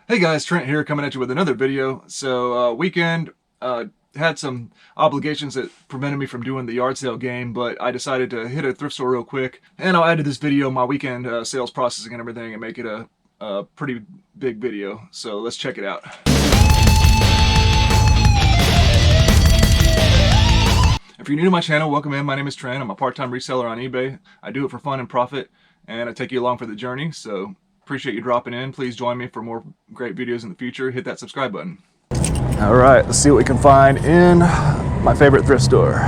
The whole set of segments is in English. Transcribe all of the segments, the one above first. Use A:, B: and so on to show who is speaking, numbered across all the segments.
A: Hey guys, Trent here coming at you with another video. Weekend, had some obligations that prevented me from doing the yard sale game, but I decided to hit a thrift store real quick, and I'll add to this video my weekend sales processing and everything and make it a pretty big video. So let's check it out. If you're new to my channel, welcome in. My name is Trent. I'm a part-time reseller on eBay. I do it for fun and profit, and I take you along for the journey. So appreciate you dropping in. Please join me for more great videos in the future. Hit that subscribe button. All right, let's see what we can find in my favorite thrift store.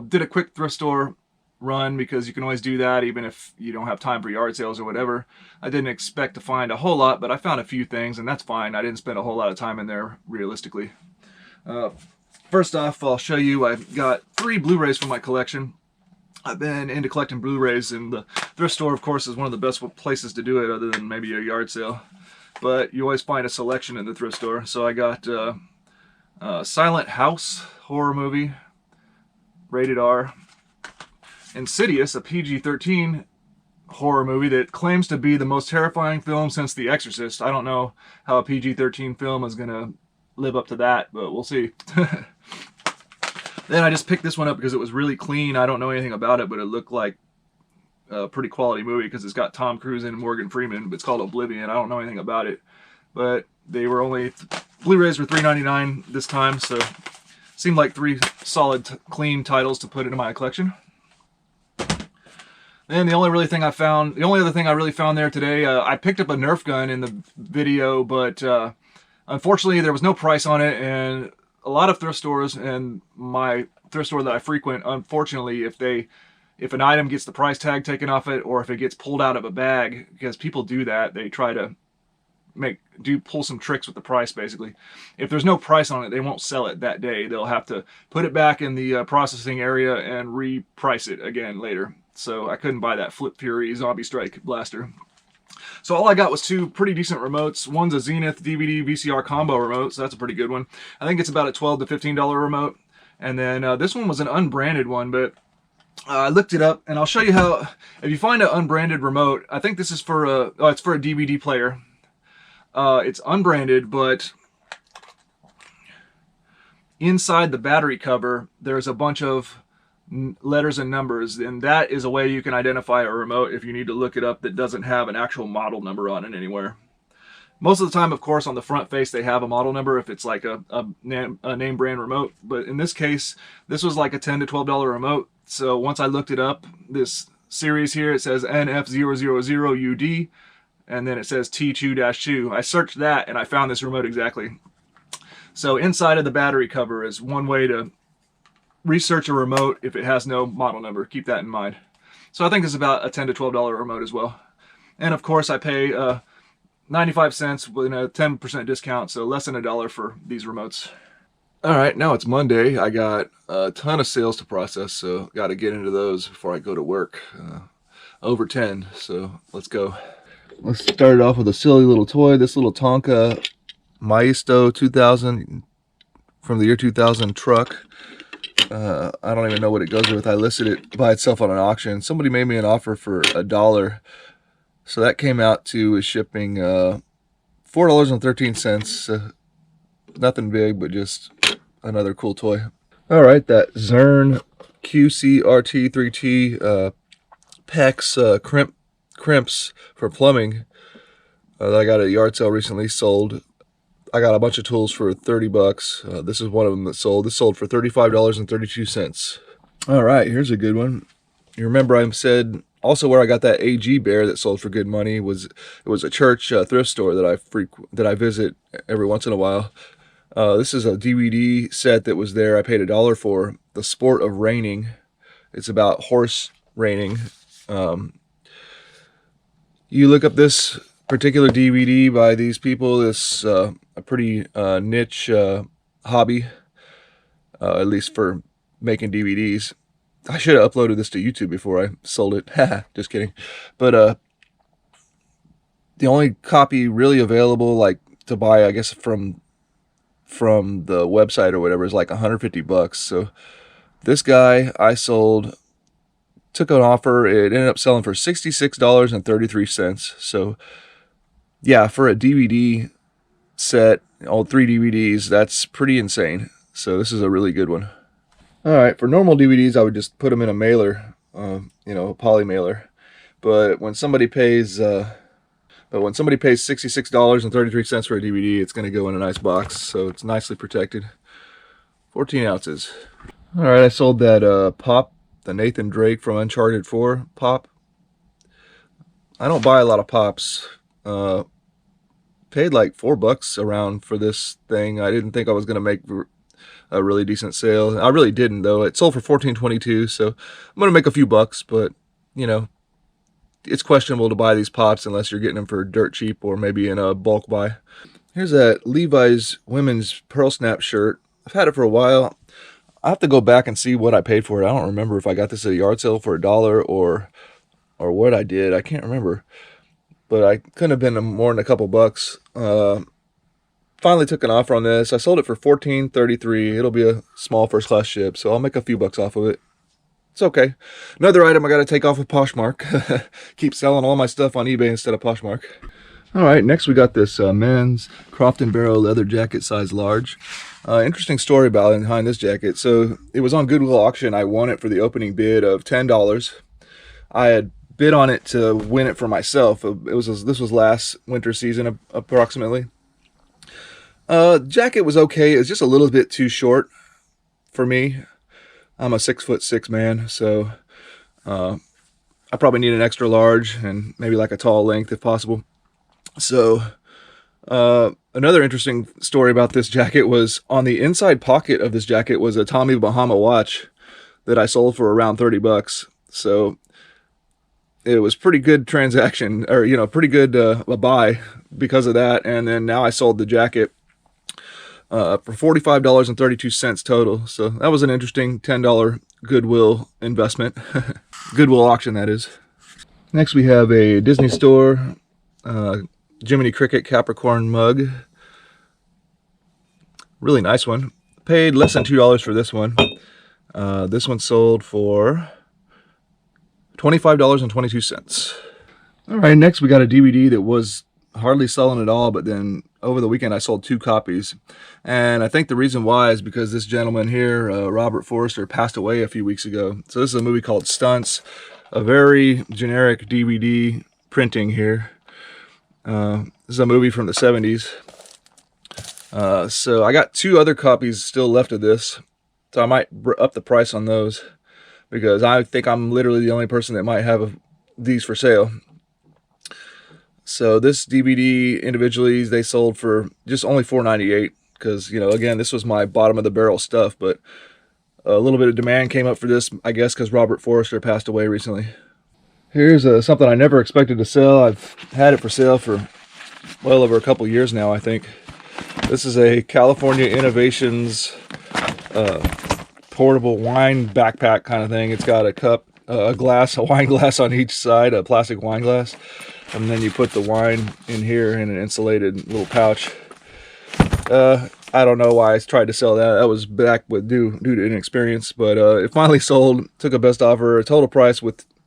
A: Did a quick thrift store run because you can always do that even if you don't have time for yard sales or whatever. I didn't expect to find a whole lot, but I found a few things, and that's fine. I didn't spend a whole lot of time in there realistically. First off, I'll show you I've got 3 Blu-rays from my collection. I've been into collecting Blu-rays, and the thrift store, of course, is one of the best places to do it other than maybe a yard sale. But you always find a selection in the thrift store. So I got Silent House horror movie, rated R. Insidious, a PG-13 horror movie that claims to be the most terrifying film since The Exorcist. I don't know how a PG-13 film is going to live up to that, but we'll see. Then I just picked this one up because it was really clean. I don't know anything about it, but it looked like a pretty quality movie because it's got Tom Cruise and Morgan Freeman. It's called Oblivion. I don't know anything about it, but they were only Blu-rays were $3.99 this time, so seemed like 3 solid, clean titles to put into my collection. And the only other thing I really found there today, I picked up a Nerf gun in the video, but unfortunately there was no price on it, and a lot of thrift stores and my thrift store that I frequent, unfortunately, if an item gets the price tag taken off it, or if it gets pulled out of a bag, because people do that, they try to pull some tricks with the price basically. If there's no price on it, they won't sell it that day. They'll have to put it back in the processing area and reprice it again later. So I couldn't buy that Flip Fury Zombie Strike blaster. So all I got was 2 pretty decent remotes. One's a Zenith DVD VCR combo remote, so that's a pretty good one. I think it's about a $12 to $15 remote. And then this one was an unbranded one, but I looked it up, and I'll show you how. If you find an unbranded remote, I think this is for it's for a DVD player. It's unbranded, but inside the battery cover, there's a bunch of letters and numbers, and that is a way you can identify a remote if you need to look it up that doesn't have an actual model number on it anywhere. Most of the time, of course, on the front face they have a model number if it's like a name brand remote, but in this case, this was like a $10 to $12 remote. So once I looked it up, this series here, it says NF000UD, and then it says T2-2. I searched that and I found this remote exactly. So inside of the battery cover is one way to research a remote if it has no model number. Keep that in mind. So I think this is about a $10 to $12 remote as well. And of course I pay 95 cents with a 10% discount, so less than $1 for these remotes. All right, now it's Monday. I got a ton of sales to process, so got to get into those before I go to work. Over 10, so let's go. Let's start it off with a silly little toy. This little Tonka Maisto 2000 from the year 2000 truck. I don't even know what it goes with. I listed it by itself on an auction. Somebody made me an offer for $1. So that came out to shipping $4.13. Nothing big, but just another cool toy. All right, that Zern QCRT3T PEX crimps for plumbing that I got at a yard sale recently sold. I got a bunch of tools for 30 bucks. This is one of them that sold. This sold for $35.32. All right, here's a good one. You remember I said also where I got that AG bear that sold for good money was a church thrift store that I visit every once in a while. This is a DVD set that was there. I paid $1 for The Sport of Reining. It's about horse reining. You look up this particular DVD by these people. It's a pretty niche hobby, at least for making DVDs. I should have uploaded this to YouTube before I sold it. Just kidding. But the only copy really available, like to buy, I guess from the website or whatever, is like $150. So this guy I sold, took an offer. It ended up selling for $66.33. So yeah, for a DVD set, all 3 DVDs, that's pretty insane. So this is a really good one. All right, for normal DVDs, I would just put them in a mailer, a poly mailer. But when somebody pays $66.33 for a DVD, it's going to go in a nice box, so it's nicely protected. 14 ounces. All right, I sold that pop, the Nathan Drake from Uncharted 4 pop. I don't buy a lot of pops. Paid like $4 around for this thing. I didn't think I was going to make a really decent sale. I really didn't, though. It sold for $14.22, so I'm going to make a few bucks, but, it's questionable to buy these pops unless you're getting them for dirt cheap or maybe in a bulk buy. Here's that Levi's women's pearl snap shirt. I've had it for a while. I have to go back and see what I paid for it. I don't remember if I got this at a yard sale for $1 or what I did. I can't remember. But I couldn't have been more than a couple bucks. Finally took an offer on this. I sold it for $14.33. It'll be a small first class ship, so I'll make a few bucks off of it. It's okay. Another item I got to take off with Poshmark. Keep selling all my stuff on eBay instead of Poshmark. All right, next we got this men's Crofton Barrow leather jacket, size large. Interesting story behind this jacket. So it was on Goodwill auction. I won it for the opening bid of $10. I had bid on it to win it for myself. This was last winter season approximately. Jacket was okay. It was just a little bit too short for me. I'm a 6'6" man, so I probably need an extra large and maybe like a tall length if possible. So another interesting story about this jacket was on the inside pocket of this jacket was a Tommy Bahama watch that I sold for around $30. So it was pretty good transaction, or pretty good a buy because of that. And then now I sold the jacket for $45.32 total. So that was an interesting $10 Goodwill investment. Goodwill auction, that is. Next we have a Disney Store Jiminy Cricket Capricorn mug. Really nice one. Paid less than $2 for this one. This one sold for $25.22. All right, next we got a DVD that was hardly selling at all, but then over the weekend I sold 2 copies. And I think the reason why is because this gentleman here, Robert Forrester, passed away a few weeks ago. So this is a movie called Stunts, a very generic DVD printing here. This is a movie from the 70s. So I got 2 other copies still left of this, so I might up the price on those because I think I'm literally the only person that might have these for sale. So this DVD individually, they sold for just only $4.98 because, again, this was my bottom of the barrel stuff, but a little bit of demand came up for this, I guess, because Robert Forrester passed away recently. Here's something I never expected to sell. I've had it for sale for well over a couple years now, I think. This is a California Innovations portable wine backpack kind of thing. It's got a cup, a wine glass on each side, a plastic wine glass. And then you put the wine in here in an insulated little pouch. I don't know why I tried to sell that. That was back with due to inexperience, but it finally sold. Took a best offer, a total price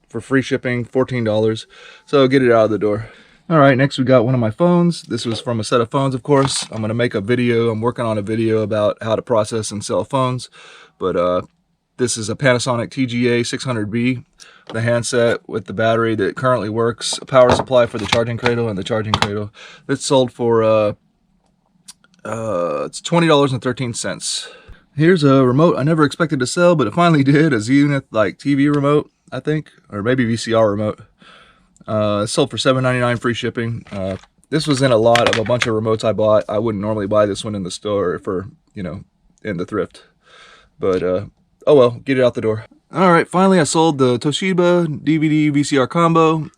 A: for free shipping, $14. So get it out of the door. All right, next we got one of my phones. This was from a set of phones, of course. I'm gonna make a video. I'm working on a video about how to process and sell phones, but this is a Panasonic TGA 600B, the handset with the battery that currently works, a power supply for the charging cradle and the charging cradle. It's sold for it's $20.13. Here's a remote I never expected to sell, but it finally did. A Zenith like TV remote, I think, or maybe VCR remote. It sold for $7.99 free shipping. This was in a lot of a bunch of remotes I bought. I wouldn't normally buy this one in the store for, you know, in the thrift. But, oh well, get it out the door. Alright, finally I sold the Toshiba DVD VCR combo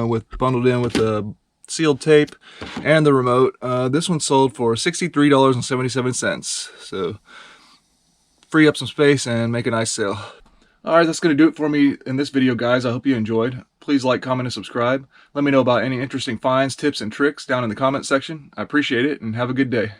A: with bundled in with the sealed tape and the remote. This one sold for $63.77. So, free up some space and make a nice sale. Alright, that's going to do it for me in this video, guys. I hope you enjoyed. Please like, comment, and subscribe. Let me know about any interesting finds, tips, and tricks down in the comment section. I appreciate it, and have a good day.